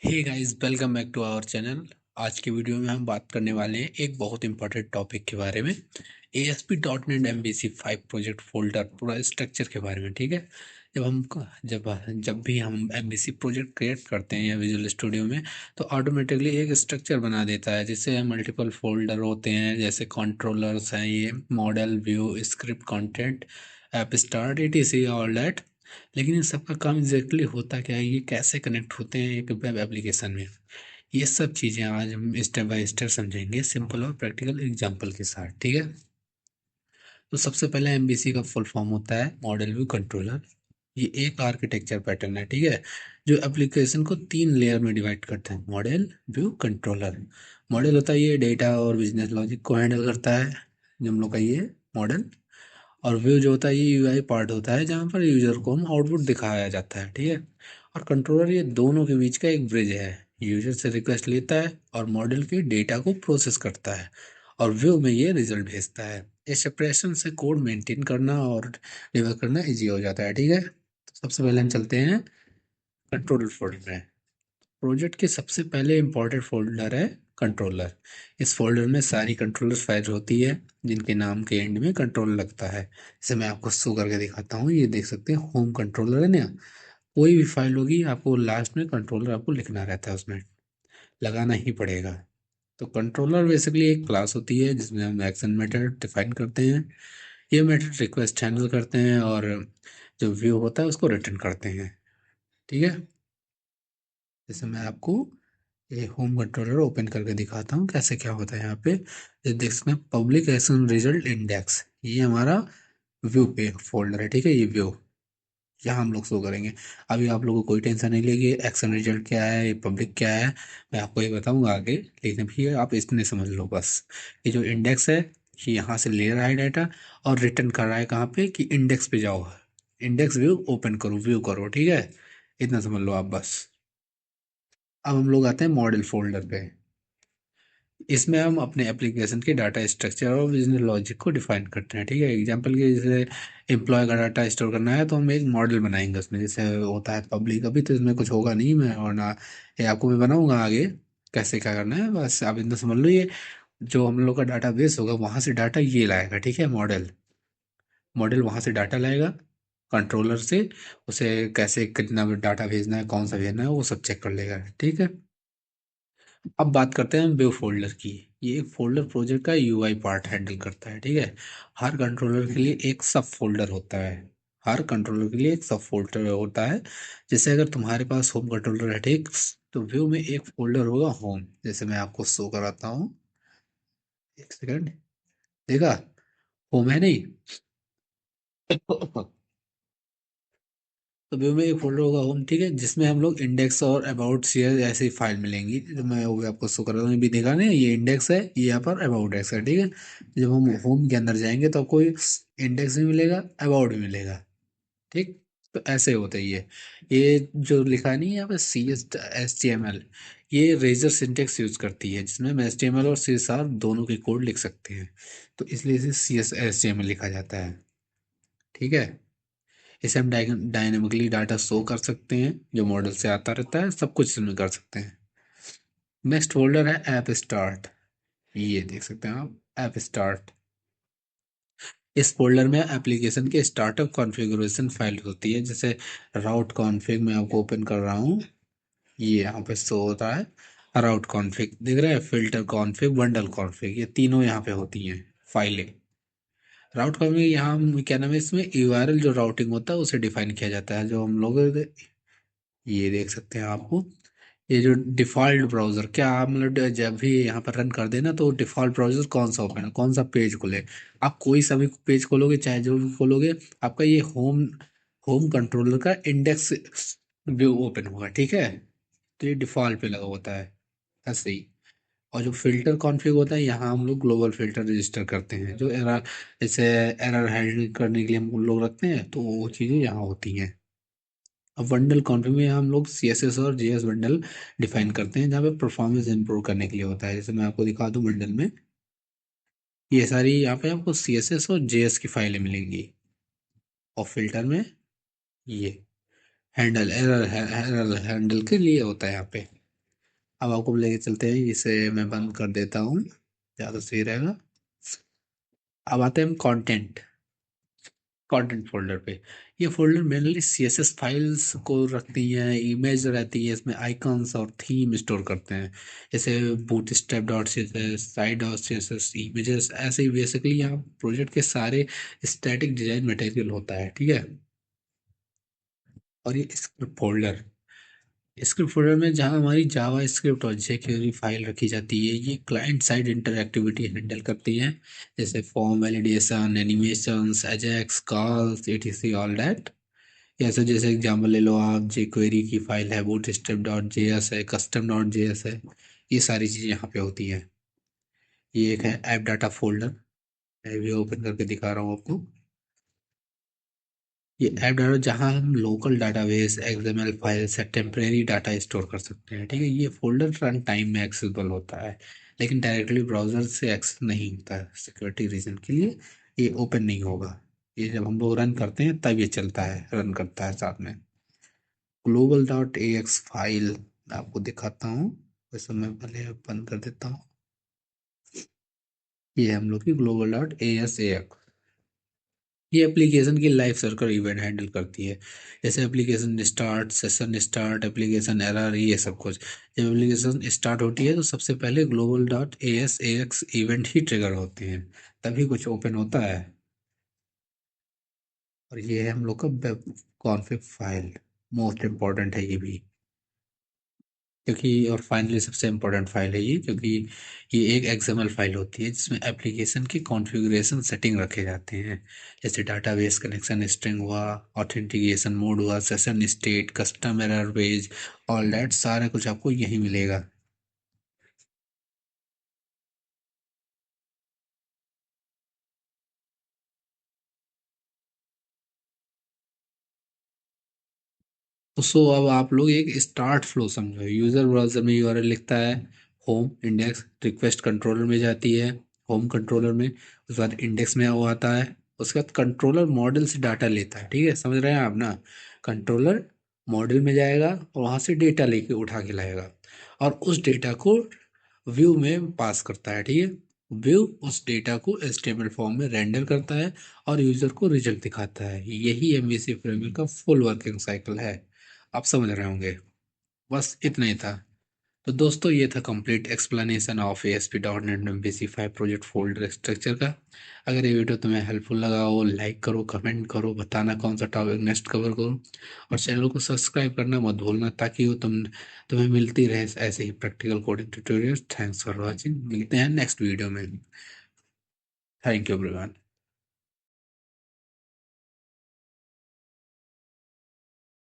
Hey guys, welcome back to our channel. आज के video में हम बात करने वाले हैं एक बहुत इंपॉर्टेंट टॉपिक के बारे में। ASP.NET MVC 5 प्रोजेक्ट फोल्डर पूरा स्ट्रक्चर के बारे में। ठीक है। जब हम जब जब भी हम MVC प्रोजेक्ट क्रिएट करते हैं या विजुअल स्टूडियो में, तो ऑटोमेटिकली एक स्ट्रक्चर बना देता है जिससे मल्टीपल फोल्डर होते हैं, जैसे कंट्रोलर्स हैं, ये model, view, script, content, app start, etc all that. लेकिन इन सबका काम एग्जैक्टली होता क्या है, ये कैसे कनेक्ट होते हैं एक वेब एप्लीकेशन में, ये सब चीज़ें आज हम स्टेप बाय स्टेप समझेंगे, सिंपल और प्रैक्टिकल एग्जांपल के साथ। ठीक है। तो सबसे पहले MVC का फुल फॉर्म होता है मॉडल व्यू कंट्रोलर। ये एक आर्किटेक्चर पैटर्न है, ठीक है, जो एप्लीकेशन को 3 लेयर में डिवाइड करते हैं। Model, view, controller. मॉडल होता है ये डेटा और बिजनेस लॉजिक को हैंडल करता है, जो हम लोग का ये मॉडल। और व्यू जो होता है ये UI पार्ट होता है, जहाँ पर यूजर को हम आउटपुट दिखाया जाता है। ठीक है। और कंट्रोलर ये दोनों के बीच का एक ब्रिज है, यूजर से रिक्वेस्ट लेता है और मॉडल के डेटा को प्रोसेस करता है, और व्यू में ये रिजल्ट भेजता है। इस सेपरेशन से कोड मेंटेन करना और डिबग करना इजी हो जाता है। ठीक है। तो सबसे पहले हम चलते हैं कंट्रोलर फोल्डर में। प्रोजेक्ट के सबसे पहले इंपॉर्टेंट फोल्डर है कंट्रोलर। इस फोल्डर में सारी कंट्रोलर फाइल होती है, जिनके नाम के एंड में कंट्रोल लगता है। जैसे मैं आपको शो करके दिखाता हूँ, ये देख सकते हैं होम कंट्रोलर है ना। कोई भी फाइल होगी, आपको लास्ट में कंट्रोलर आपको लिखना रहता है, उसमें लगाना ही पड़ेगा। तो कंट्रोलर बेसिकली एक क्लास होती है जिसमें हम एक्शन मेथड डिफाइन करते हैं। ये मेथड रिक्वेस्ट हैंडल करते हैं और जो व्यू होता है उसको रिटर्न करते हैं। ठीक है। जैसे मैं आपको ये होम कंट्रोलर ओपन करके दिखाता हूँ कैसे क्या होता है यहाँ पे। ये देख सकते हैं पब्लिक एक्शन रिजल्ट इंडेक्स, ये हमारा व्यू पे फोल्डर है। ठीक है। ये व्यू यहाँ हम लोग शो करेंगे। अभी आप लोगों को कोई टेंशन नहीं लेगी, एक्शन रिजल्ट क्या है, ये पब्लिक क्या है, मैं आपको ये बताऊंगा आगे। लेकिन अभी आप इतने समझ लो बस। ये जो इंडेक्स है, ये यहाँ से ले रहा है डाटा और रिटर्न कर रहा है कहाँ पे, कि इंडेक्स पे जाओ, इंडेक्स व्यू ओपन करो, व्यू करो। ठीक है। इतना समझ लो आप बस। अब हम लोग आते हैं मॉडल फोल्डर पे। इसमें हम अपने एप्लीकेशन के डाटा स्ट्रक्चर और बिजनेस लॉजिक को डिफाइन करते हैं। ठीक है। एग्जांपल के जैसे एम्प्लॉय का डाटा स्टोर करना है, तो हम एक मॉडल बनाएंगे उसमें, जैसे होता है पब्लिक। अभी तो इसमें कुछ होगा नहीं, मैं और ना ये आपको मैं बनाऊंगा आगे कैसे क्या करना है। बस आप इतना समझ लो, ये जो हम लोग का डाटा बेस होगा वहां से डाटा ये लाएगा। ठीक है। मॉडल मॉडल वहां से डाटा लाएगा कंट्रोलर से, उसे कैसे कितना डाटा भेजना है, कौन सा भेजना है, वो सब चेक कर लेगा। ठीक है। अब बात करते हैं वेब फोल्डर की। ये एक फोल्डर प्रोजेक्ट का UI पार्ट हैंडल करता है। ठीक है। हर कंट्रोलर के लिए एक सब फोल्डर होता है। हर कंट्रोलर के लिए एक सब फोल्डर होता है। जैसे अगर तुम्हारे पास होम कंट्रोलर है, ठीक, तो व्यू में एक फोल्डर होगा होम। जैसे मैं आपको शो कराता हूँ, एक सेकंड। देखा, होम है नहीं। तो व्यू में एक फोल्डर होगा होम, ठीक है, जिसमें हम लोग इंडेक्स और अबाउट शेयर ऐसी फाइल मिलेंगी। जो मैं वो भी आपको शो कर रहा हूँ, ये भी देखा ना, ये इंडेक्स है, ये यहाँ पर अबाउट एक्स है। ठीक है। जब हम होम के अंदर जाएंगे तो आपको इंडेक्स भी मिलेगा, अबाउट भी मिलेगा। ठीक। तो ऐसे होता है ये जो लिखा नहीं है यहाँ पे CSHTML, ये रेजर सिंटेक्स यूज करती है, जिसमें हम HTML और C# दोनों के कोड लिख सकते हैं। तो इसलिए इसे CSHTML लिखा जाता है। ठीक है। इसे हम डायनेमिकली डाटा शो कर सकते हैं, जो मॉडल से आता रहता है, सब कुछ इसमें कर सकते हैं। नेक्स्ट फोल्डर है ऐप स्टार्ट। ये देख सकते हैं आप, ऐप स्टार्ट। इस फोल्डर में एप्लीकेशन के स्टार्टअप कॉन्फ़िगरेशन फाइल होती है, जैसे राउट कॉन्फ़िग मैं आपको ओपन कर रहा हूँ, ये यहाँ पे शो होता है। राउट कॉन्फ़िग दिख रहा है, फिल्टर कॉन्फ़िग, बंडल कॉन्फ़िग, ये तीनों यहाँ पे होती हैं फाइलें। राउट कॉन्फ़िग यहाँ क्या नाम है, इसमें URL जो राउटिंग होता है उसे डिफाइन किया जाता है, जो हम लोग ये देख सकते हैं आपको। ये जो डिफ़ॉल्ट ब्राउज़र क्या, आप मतलब जब भी यहाँ पर रन कर देना, तो डिफ़ॉल्ट ब्राउज़र कौन सा ओपन है, कौन सा पेज खुले। आप कोई सा भी पेज खोलोगे, चाहे जो भी खोलोगे, आपका ये होम होम कंट्रोलर का इंडेक्स व्यू ओपन होगा। ठीक है। तो ये डिफ़ॉल्ट पे लगा होता है, ऐसे ही। और जो फ़िल्टर कॉन्फ़िग होता है, यहाँ हम लोग ग्लोबल फ़िल्टर रजिस्टर करते हैं, जो एरर, जैसे एरर हैंडल करने के लिए हम लोग रखते हैं, तो वो चीज़ें यहाँ होती हैं। अब बंडल कॉन्फ़िग में हम लोग CSS और JS बंडल डिफाइन करते हैं, जहाँ पे परफॉर्मेंस इंप्रूव करने के लिए होता है। जैसे मैं आपको दिखा दूँ बंडल में, ये सारी यहाँ पे आपको CSS और JS की फाइलें मिलेंगी। और फिल्टर में ये हैंडल, एरर हैंडल के लिए होता है यहाँ पे। अब आपको लेके चलते हैं, इसे मैं बंद कर देता हूँ, ज़्यादा सही रहेगा। अब आते हैं हम कंटेंट कंटेंट फोल्डर पे। ये फोल्डर मेनली सीएसएस फाइल्स को रखती हैं, इमेज रहती है इसमें, आइकन्स और थीम स्टोर करते हैं, जैसे bootstrap dot C S S, site dot C S S, images, ऐसे ही बेसिकली यहाँ प्रोजेक्ट के सारे स्टैटिक डिजाइन मटेरियल होता है, ठीक है। और ये स्क्रिप्ट फोल्डर, स्क्रिप्ट फोल्डर में जहाँ हमारी जावा स्क्रिप्ट और जेक्वेरी फाइल रखी जाती है, ये क्लाइंट साइड इंटरएक्टिविटी हैंडल करती हैं, जैसे form validation, animations, AJAX, calls, etc, all that. जैसे जैसे एग्जाम्पल ले लो आप, जेक्वेरी की फाइल है, बूटस्ट्रैप डॉट जेएस है, कस्टम डॉट जेएस है, ये सारी चीज़ें यहाँ पे होती हैं। ये एक है ऐप डाटा फोल्डर, मैं भी ओपन करके दिखा रहा हूँ आपको। ये ऐप डाटा जहाँ हम लोकल डाटाबेस, एक्सएमएल फाइल्स या टेम्परेरी डाटा स्टोर कर सकते हैं, ठीक है। ये फोल्डर रन टाइम में एक्सेसिबल होता है, लेकिन डायरेक्टली ब्राउजर से एक्सेस नहीं होता है, सिक्योरिटी रीजन के लिए ये ओपन नहीं होगा। ये जब हम लोग रन करते हैं तब ये चलता है, रन करता है साथ में। Global dot A x file मैं आपको दिखाता हूँ, वैसे मैं पहले बंद कर देता हूँ। ये है हम लोग की global dot A S A x. ये एप्लीकेशन की लाइफ सर्कल इवेंट हैंडल करती है, जैसे application start, session start, application error, ये सब कुछ। जब एप्लीकेशन स्टार्ट होती है तो सबसे पहले global dot A S A x event he trigger होते हैं, तभी कुछ ओपन होता है। और ये है हम लोग का web config file, most important है ये भी, क्योंकि और फाइनली सबसे इम्पोर्टेंट फाइल है ये, क्योंकि ये एक एक्सएमएल फाइल होती है जिसमें एप्लीकेशन की कॉन्फ़िगरेशन सेटिंग रखे जाते हैं, जैसे डाटाबेस कनेक्शन स्ट्रिंग हुआ, ऑथेंटिकेशन मोड हुआ, session state, custom error page, all that सारा कुछ आपको यहीं मिलेगा। तो सो अब आप लोग एक स्टार्ट फ्लो समझो। यूजर ब्राउजर में यूआरएल लिखता है, होम इंडेक्स, रिक्वेस्ट कंट्रोलर में जाती है, होम कंट्रोलर में, उसके बाद इंडेक्स में वो आता है, उसके बाद कंट्रोलर मॉडल से डाटा लेता है, ठीक है, समझ रहे हैं आप ना। कंट्रोलर मॉडल में जाएगा और वहाँ से डेटा लेके उठा के लाएगा, और उस डेटा को व्यू में पास करता है, ठीक है। व्यू उस डेटा को एचटीएमएल फॉर्म में रेंडर करता है और यूजर को रिजल्ट दिखाता है। यही एमवीसी फ्रेमवर्क का फुल वर्किंग साइकिल है, आप समझ रहे होंगे। बस इतना ही था। तो दोस्तों ये था complete explanation of ASP dot net MVC 5 project folder structure का। अगर ये वीडियो तुम्हें हेल्पफुल लगा हो, लाइक करो, कमेंट करो, बताना कौन सा टॉपिक नेक्स्ट कवर करो, और चैनल को सब्सक्राइब करना मत भूलना, ताकि वो तुम्हें मिलती रहे ऐसे ही practical coding tutorial. Thanks for watching, मिलते हैं नेक्स्ट वीडियो में। Thank you everyone.